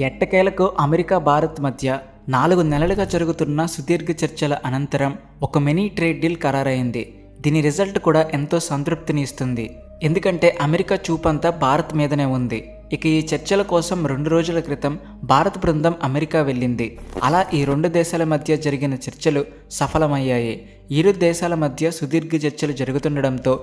ఎట్టకేలకు అమెరికా భారత్ మధ్య 4 నెలలుగా జరుగుతున్న సుదీర్ఘ చర్చల అనంతరం ఒక మినీ ట్రేడ్ డీల్ ఖరారైంది. దీని రిజల్ట్ కూడా ఎంతో సంతృప్తిని ఇస్తుంది. ఎందుకంటే అమెరికా చూపంతా భారత్ మీదనే ఉంది. ఇక ఈ చర్చల కోసం 2 రోజుల క్రితం భారత బృందం అమెరికా వెళ్ళింది. అలా ఈ 2 దేశాల మధ్య జరిగిన చర్చలు సఫలమయ్యాయి. ఇరు దేశాల మధ్య సుదీర్ఘ చర్చలు జరుగుతుండడంతో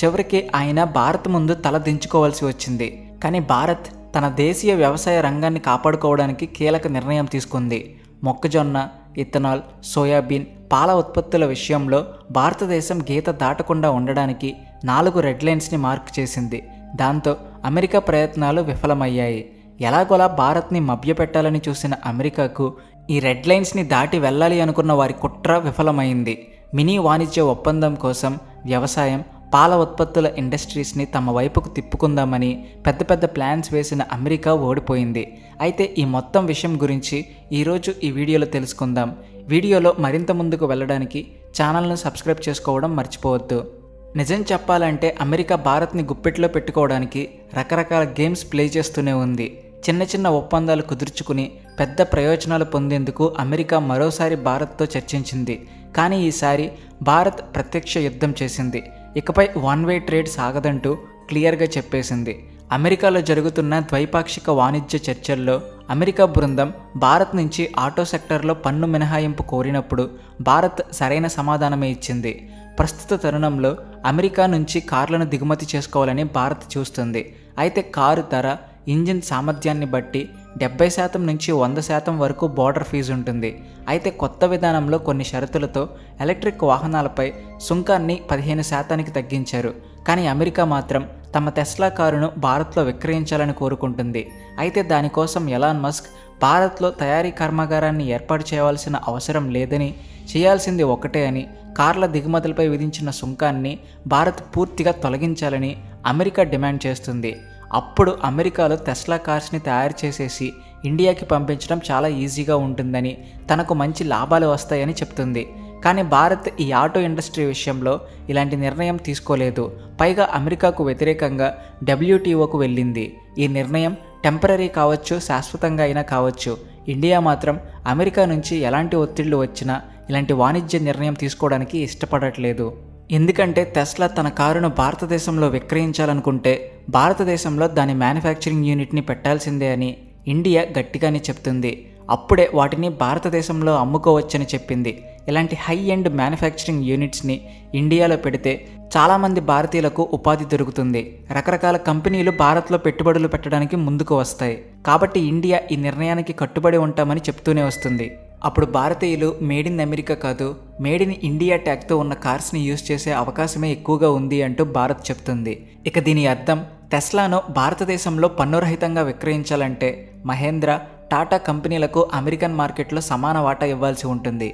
చివరికి ఆయన భారత్ ముందు తల దించుకోవాల్సి వచ్చింది. కానీ భారత్ తన దేశీయ వ్యవసాయ రంగాన్ని కాపాడుకోవడానికి కీలక నిర్ణయం తీసుకుంది. మొక్కజొన్న, ఇథనాల్, సోయాబీన్, పాల ఉత్పత్తుల విషయంలో భారతదేశం గీత దాటకుండా ఉండడానికి 4 రెడ్ లైన్స్ని మార్క్ చేసింది. దాంతో అమెరికా ప్రయత్నాలు విఫలమయ్యాయి. ఎలాగోలా భారత్ని మభ్యపెట్టాలని చూసిన అమెరికాకు ఈ రెడ్ లైన్స్ని దాటి వెళ్ళాలి అనుకున్న వారి కుట్ర విఫలమైంది. మినీ వాణిజ్య ఒప్పందం కోసం వ్యవసాయం, పాల ఉత్పత్తుల ఇండస్ట్రీస్ని తమ వైపుకు తిప్పుకుందామని పెద్ద పెద్ద ప్లాన్స్ వేసిన అమెరికా ఓడిపోయింది. అయితే ఈ మొత్తం విషయం గురించి ఈరోజు ఈ వీడియోలో తెలుసుకుందాం. వీడియోలో మరింత ముందుకు వెళ్ళడానికి ఛానల్ను సబ్స్క్రైబ్ చేసుకోవడం మర్చిపోవద్దు. నిజం చెప్పాలంటే అమెరికా భారత్ని గుప్పెట్లో పెట్టుకోవడానికి రకరకాల గేమ్స్ ప్లే చేస్తూనే ఉంది. చిన్న చిన్న ఒప్పందాలు కుదుర్చుకుని పెద్ద ప్రయోజనాలు పొందేందుకు అమెరికా మరోసారి భారత్తో చర్చించింది. కానీ ఈసారి భారత్ ప్రత్యక్ష యుద్ధం చేసింది. ఇకపై వన్ వే ట్రేడ్ సాగదంటూ క్లియర్గా చెప్పేసింది. అమెరికాలో జరుగుతున్న ద్వైపాక్షిక వాణిజ్య చర్చల్లో అమెరికా బృందం భారత్ నుంచి ఆటో సెక్టర్లో పన్ను మినహాయింపు కోరినప్పుడు భారత్ సరైన సమాధానమే ఇచ్చింది. ప్రస్తుత తరుణంలో అమెరికా నుంచి కార్లను దిగుమతి చేసుకోవాలని భారత్ చూస్తుంది. అయితే కారు ధర, ఇంజిన్ సామర్థ్యాన్ని బట్టి 70% నుంచి 100% వరకు బోర్డర్ ఫీజు ఉంటుంది. అయితే కొత్త విధానంలో కొన్ని షరతులతో ఎలక్ట్రిక్ వాహనాలపై సుంకాన్ని 15% తగ్గించారు. కానీ అమెరికా మాత్రం తమ టెస్లా కారును భారత్లో విక్రయించాలని కోరుకుంటుంది. అయితే దానికోసం ఎలాన్ మస్క్ భారత్లో తయారీ కర్మాగారాన్ని ఏర్పాటు చేయాల్సిన అవసరం లేదని, చేయాల్సింది ఒకటే అని, కార్ల దిగుమతులపై విధించిన సుంకాన్ని భారత్ పూర్తిగా తొలగించాలని అమెరికా డిమాండ్ చేస్తుంది. అప్పుడు అమెరికాలో టెస్లా కార్స్ని తయారు చేసేసి ఇండియాకి పంపించడం చాలా ఈజీగా ఉంటుందని, తనకు మంచి లాభాలు వస్తాయని చెప్తుంది. కానీ భారత్ ఈ ఆటో ఇండస్ట్రీ విషయంలో ఇలాంటి నిర్ణయం తీసుకోలేదు. పైగా అమెరికాకు వ్యతిరేకంగా WTOకు వెళ్ళింది. ఈ నిర్ణయం టెంపరరీ కావచ్చు, శాశ్వతంగా అయినా కావచ్చు. ఇండియా మాత్రం అమెరికా నుంచి ఎలాంటి ఒత్తిళ్లు వచ్చినా ఇలాంటి వాణిజ్య నిర్ణయం తీసుకోవడానికి ఇష్టపడట్లేదు. ఎందుకంటే టెస్లా తన కారును భారతదేశంలో విక్రయించాలనుకుంటే భారతదేశంలో దాని మ్యానుఫ్యాక్చరింగ్ యూనిట్ని పెట్టాల్సిందే అని ఇండియా గట్టిగానే చెప్తుంది. అప్పుడే వాటిని భారతదేశంలో అమ్ముకోవచ్చని చెప్పింది. ఇలాంటి హై ఎండ్ మ్యానుఫ్యాక్చరింగ్ యూనిట్స్ని ఇండియాలో పెడితే చాలామంది భారతీయులకు ఉపాధి దొరుకుతుంది. రకరకాల కంపెనీలు భారత్లో పెట్టుబడులు పెట్టడానికి ముందుకు వస్తాయి. కాబట్టి ఇండియా ఈ నిర్ణయానికి కట్టుబడి ఉంటామని చెప్తూనే వస్తుంది. అప్పుడు భారతీయులు మేడ్ ఇన్ అమెరికా కాదు, మేడ్ ఇన్ ఇండియా ట్యాగ్తో ఉన్న కార్స్ని యూజ్ చేసే అవకాశమే ఎక్కువగా ఉంది అంటూ భారత్ చెప్తుంది. ఇక దీని అర్థం టెస్లాను భారతదేశంలో పన్నురహితంగా విక్రయించాలంటే మహేంద్ర, టాటా కంపెనీలకు అమెరికన్ మార్కెట్లో సమాన వాటా ఇవ్వాల్సి ఉంటుంది.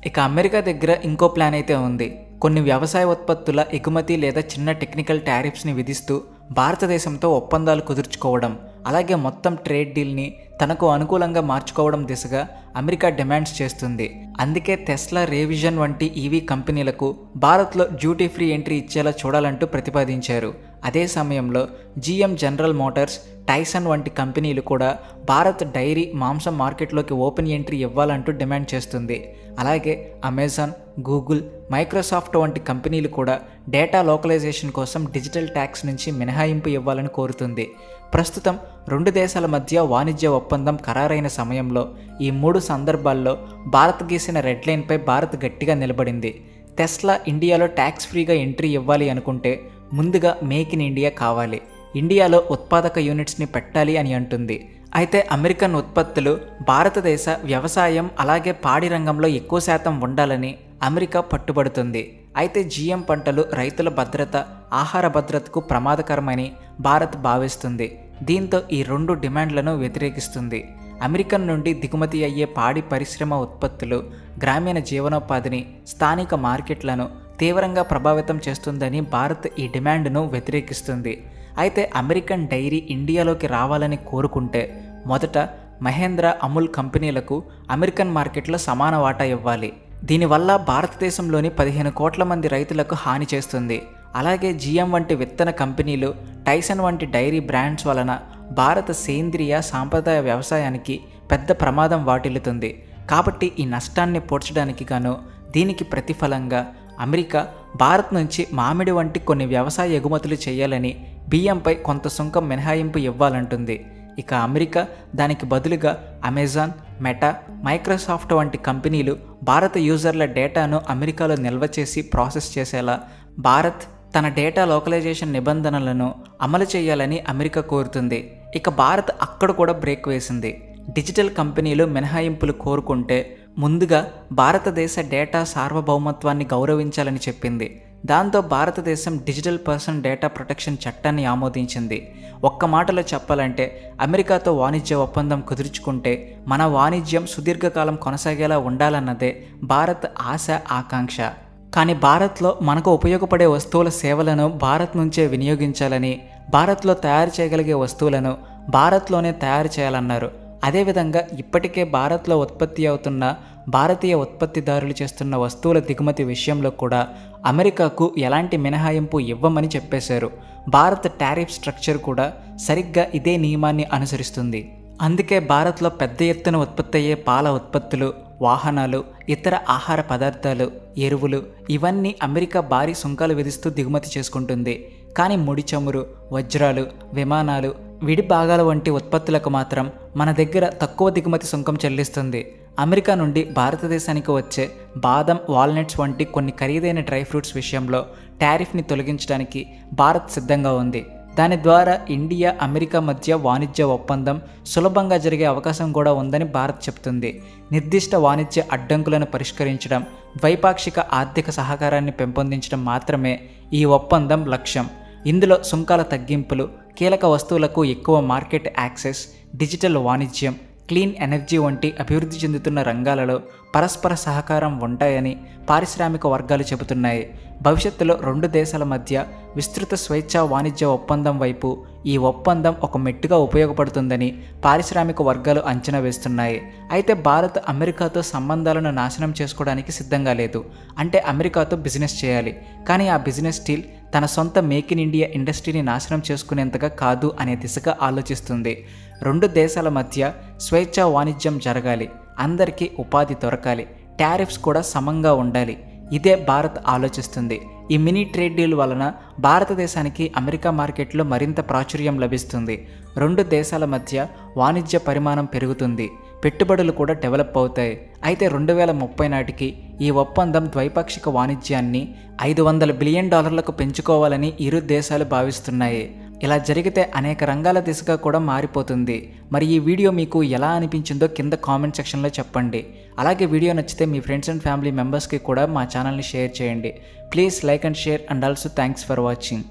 ఇక అమెరికా దగ్గర ఇంకో ప్లాన్ అయితే ఉంది. కొన్ని వ్యవసాయ ఉత్పత్తుల ఎగుమతి లేదా చిన్న టెక్నికల్ టారిఫ్స్ని విధిస్తూ భారతదేశంతో ఒప్పందాలు కుదుర్చుకోవడం, అలాగే మొత్తం ట్రేడ్ డీల్ని తనకు అనుకూలంగా మార్చుకోవడం దిశగా అమెరికా డిమాండ్స్ చేస్తుంది. అందుకే టెస్లా, రేవిజన్ వంటి ఈవీ కంపెనీలకు భారత్లో డ్యూటీ ఫ్రీ ఎంట్రీ ఇచ్చేలా చూడాలంటూ ప్రతిపాదించారు. అదే సమయంలో GM, జనరల్ మోటార్స్, టైసన్ వంటి కంపెనీలు కూడా భారత్ డైరీ, మాంసం మార్కెట్లోకి ఓపెన్ ఎంట్రీ ఇవ్వాలంటూ డిమాండ్ చేస్తుంది. అలాగే అమెజాన్, గూగుల్, మైక్రోసాఫ్ట్ వంటి కంపెనీలు కూడా డేటా లోకలైజేషన్ కోసం డిజిటల్ ట్యాక్స్ నుంచి మినహాయింపు ఇవ్వాలని కోరుతుంది. ప్రస్తుతం 2 దేశాల మధ్య వాణిజ్య ఒప్పందం ఖరారైన సమయంలో ఈ 3 సందర్భాల్లో భారత్ గీసిన రెడ్ లైన్పై భారత్ గట్టిగా నిలబడింది. టెస్లా ఇండియాలో ట్యాక్స్ ఫ్రీగా ఎంట్రీ ఇవ్వాలి అనుకుంటే ముందుగా మేక్ ఇన్ ఇండియా కావాలి, ఇండియాలో ఉత్పాదక యూనిట్స్ని పెట్టాలి అని అంటుంది. అయితే అమెరికన్ ఉత్పత్తులు భారతదేశ వ్యవసాయం అలాగే పాడి రంగంలో ఎక్కువ శాతం ఉండాలని అమెరికా పట్టుబడుతుంది. అయితే GM పంటలు రైతుల భద్రత, ఆహార భద్రతకు ప్రమాదకరమని భారత్ భావిస్తుంది. దీంతో ఈ 2 డిమాండ్లను వ్యతిరేకిస్తుంది. అమెరికన్ నుండి దిగుమతి అయ్యే పాడి పరిశ్రమ ఉత్పత్తులు గ్రామీణ జీవనోపాధిని, స్థానిక మార్కెట్లను తీవ్రంగా ప్రభావితం చేస్తుందని భారత్ ఈ డిమాండ్ను వ్యతిరేకిస్తుంది. అయితే అమెరికన్ డైరీ ఇండియాలోకి రావాలని కోరుకుంటే మొదట మహేంద్ర, అమూల్ కంపెనీలకు అమెరికన్ మార్కెట్లో సమాన వాటా ఇవ్వాలి. దీనివల్ల భారతదేశంలోని 15 కోట్ల మంది రైతులకు హాని చేస్తుంది. అలాగే GM వంటి విత్తన కంపెనీలు, టైసన్ వంటి డైరీ బ్రాండ్స్ వలన భారత సేంద్రియ సాంప్రదాయ వ్యవసాయానికి పెద్ద ప్రమాదం వాటిల్లుతుంది. కాబట్టి ఈ నష్టాన్ని పూడ్చడానికి గాను దీనికి ప్రతిఫలంగా అమెరికా భారత్ నుంచి మామిడి వంటి కొన్ని వ్యవసాయ ఎగుమతులు చేయాలని బియ్యంపై కొంత సుంకం మినహాయింపు ఇవ్వాలంటుంది. ఇక అమెరికా దానికి బదులుగా అమెజాన్, మెటా, మైక్రోసాఫ్ట్ వంటి కంపెనీలు భారత యూజర్ల డేటాను అమెరికాలో నిల్వ చేసి ప్రాసెస్ చేసేలా భారత్ తన డేటా లోకలైజేషన్ నిబంధనలను అమలు చేయాలని అమెరికా కోరుతుంది. ఇక భారత్ అక్కడ కూడా బ్రేక్ వేసింది. డిజిటల్ కంపెనీలు మినహాయింపులు కోరుకుంటే ముందుగా భారతదేశ డేటా సార్వభౌమత్వాన్ని గౌరవించాలని చెప్పింది. దాంతో భారతదేశం డిజిటల్ పర్సన్ డేటా ప్రొటెక్షన్ చట్టాన్ని ఆమోదించింది. ఒక్క మాటలో చెప్పాలంటే అమెరికాతో వాణిజ్య ఒప్పందం కుదుర్చుకుంటే మన వాణిజ్యం సుదీర్ఘకాలం కొనసాగేలా ఉండాలన్నదే భారత్ ఆశ, ఆకాంక్ష. కానీ భారత్లో మనకు ఉపయోగపడే వస్తువుల సేవలను భారత్ నుంచే వినియోగించాలని, భారత్లో తయారు చేయగలిగే వస్తువులను భారత్లోనే తయారు చేయాలన్నారు. అదేవిధంగా ఇప్పటికే భారత్లో ఉత్పత్తి అవుతున్న భారతీయ ఉత్పత్తిదారులు చేస్తున్న వస్తువుల దిగుమతి విషయంలో కూడా అమెరికాకు ఎలాంటి మినహాయింపు ఇవ్వమని చెప్పేశారు. భారత్ టారిఫ్ స్ట్రక్చర్ కూడా సరిగ్గా ఇదే నియమాన్ని అనుసరిస్తుంది. అందుకే భారత్లో పెద్ద ఎత్తున ఉత్పత్తి అయ్యే పాల ఉత్పత్తులు, వాహనాలు, ఇతర ఆహార పదార్థాలు, ఎరువులు ఇవన్నీ అమెరికా భారీ సుంకాలు విధిస్తూ దిగుమతి చేసుకుంటుంది. కానీ ముడి చమురు, వజ్రాలు, విమానాలు, విడి భాగాల వంటి ఉత్పత్తులకు మాత్రం మన దగ్గర తక్కువ దిగుమతి సుంకం చెల్లిస్తుంది. అమెరికా నుండి భారతదేశానికి వచ్చే బాదం, వాల్నట్స్ వంటి కొన్ని ఖరీదైన డ్రై ఫ్రూట్స్ విషయంలో టారిఫ్ని తొలగించడానికి భారత్ సిద్ధంగా ఉంది. దాని ద్వారా ఇండియా, అమెరికా మధ్య వాణిజ్య ఒప్పందం సులభంగా జరిగే అవకాశం కూడా ఉందని భారత్ చెబుతుంది. నిర్దిష్ట వాణిజ్య అడ్డంకులను పరిష్కరించడం, ద్వైపాక్షిక ఆర్థిక సహకారాన్ని పెంపొందించడం మాత్రమే ఈ ఒప్పందం లక్ష్యం. ఇందులో సుంకాల తగ్గింపులు, కీలక వస్తువులకు ఎక్కువ మార్కెట్ యాక్సెస్, డిజిటల్ వాణిజ్యం, క్లీన్ ఎనర్జీ వంటి అభివృద్ధి చెందుతున్న రంగాలలో పరస్పర సహకారం ఉంటాయని పారిశ్రామిక వర్గాలు చెబుతున్నాయి. భవిష్యత్తులో రెండు దేశాల మధ్య విస్తృత స్వేచ్ఛా వాణిజ్య ఒప్పందం వైపు ఈ ఒప్పందం ఒక మెట్టుగా ఉపయోగపడుతుందని పారిశ్రామిక వర్గాలు అంచనా వేస్తున్నాయి. అయితే భారత్ అమెరికాతో సంబంధాలను నాశనం చేసుకోవడానికి సిద్ధంగా లేదు. అంటే అమెరికాతో బిజినెస్ చేయాలి, కానీ ఆ బిజినెస్ డీల్ తన సొంత మేక్ ఇన్ ఇండియా ఇండస్ట్రీని నాశనం చేసుకునేంతగా కాదు అనే దిశగా ఆలోచిస్తుంది. రెండు దేశాల మధ్య స్వేచ్ఛా వాణిజ్యం జరగాలి, అందరికీ ఉపాధి దొరకాలి, టారిఫ్స్ కూడా సమంగా ఉండాలి. ఇదే భారత్ ఆలోచిస్తుంది. ఈ మినీ ట్రేడ్ డీల్ వలన భారతదేశానికి అమెరికా మార్కెట్లో మరింత ప్రాచుర్యం లభిస్తుంది. రెండు దేశాల మధ్య వాణిజ్య పరిమాణం పెరుగుతుంది, పెట్టుబడులు కూడా డెవలప్ అవుతాయి. అయితే 2030 నాటికి ఈ ఒప్పందం ద్వైపాక్షిక వాణిజ్యాన్ని $500 బిలియన్ పెంచుకోవాలని ఇరు దేశాలు భావిస్తున్నాయి. ఇలా జరిగితే అనేక రంగాల దిశగా కూడా మారిపోతుంది. మరి ఈ వీడియో మీకు ఎలా అనిపించిందో కింద కామెంట్ సెక్షన్లో చెప్పండి. అలాగే వీడియో నచ్చితే మీ ఫ్రెండ్స్ అండ్ ఫ్యామిలీ మెంబర్స్కి కూడా మా ఛానల్ని షేర్ చేయండి. Please like and share and also thanks for watching.